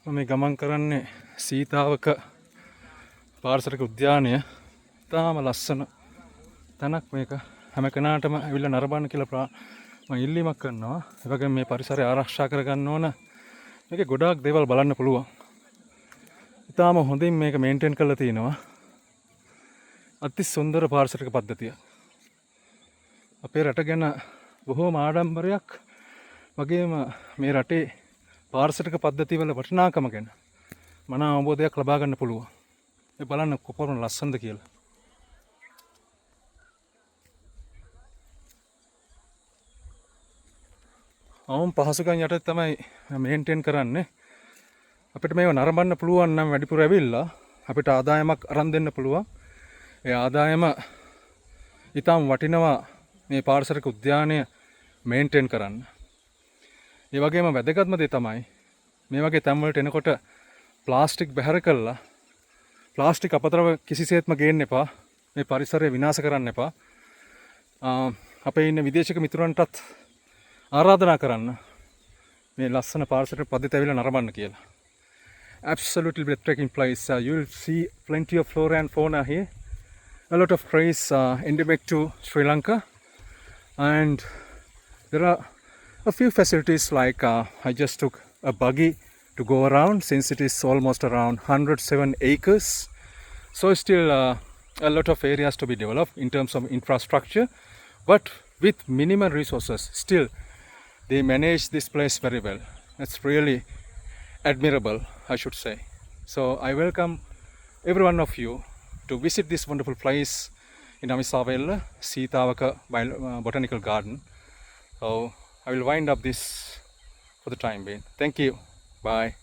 මේ ගමන් කරන්නේ සීතාවක පාරිසරික උද්‍යානය. තාම ලස්සන තැනක් මේක. හැම කෙනාටම ඇවිල්ලා නරඹන්න කියලා මම ඉල්ලීමක් කරනවා. ඒ වගේම මේ පරිසරය ආරක්ෂා කරගන්න ඕන. මේකේ ගොඩාක් දේවල් බලන්න පුළුවන්. තාම හොඳින් මේක මේන්ටේන් කරලා තිනවා. අති සුන්දර පාරිසරික පද්ධතිය. අපේ රට ගැන බොහෝම ආඩම්බරයක් වගේම මේ රටේ පාරිසරික පද්ධතිවල වටිනාකම ගැන මනා අවබෝධයක් ලබා ගන්න පුළුවන්. ඒ බලන්න කොපමණ ලස්සනද කියලා. අවම පහසුකම් යටතේ තමයි මේන්ටේන් කරන්නේ. අපිට මේව නරඹන්න පුළුවන් නම් වැඩිපුර ඇවිල්ලා අපිට ආදායමක් අරන් දෙන්න පුළුවන්. ඒ ආදායම ඊටම වටිනවා මේ පාරිසරික උද්‍යානය මේන්ටේන් කරන්න. ඒ වගේම වැදගත්ම දේ තමයි මේ වගේ තැන් වලට එනකොට ප්ලාස්ටික් බැහැර කළා. ප්ලාස්ටික් අපතරව කිසිසේත්ම ගේන්න එපා. මේ පරිසරය විනාශ කරන්න එපා. අපේ ඉන්න විදේශික මිතුරන්ටත් ආරාධනා කරන්න මේ ලස්සන පාරිසරික පද්ධතිය ඇවිල්ලා නරඹන්න කියලා. Absolutely breathtaking place. You will see plenty of flora and fauna here. A lot of trees endemic to Sri Lanka, and there are a few facilities like I just took a buggy to go around since it is almost around 107 acres. So still a lot of areas to be developed in terms of infrastructure, but with minimal resources still they manage this place very well. It's really admirable, I should say. So I welcome every one of you to visit this wonderful place in Amisawella, Seethawaka Botanical Garden. So I will wind up this for the time being. Thank you. Bye.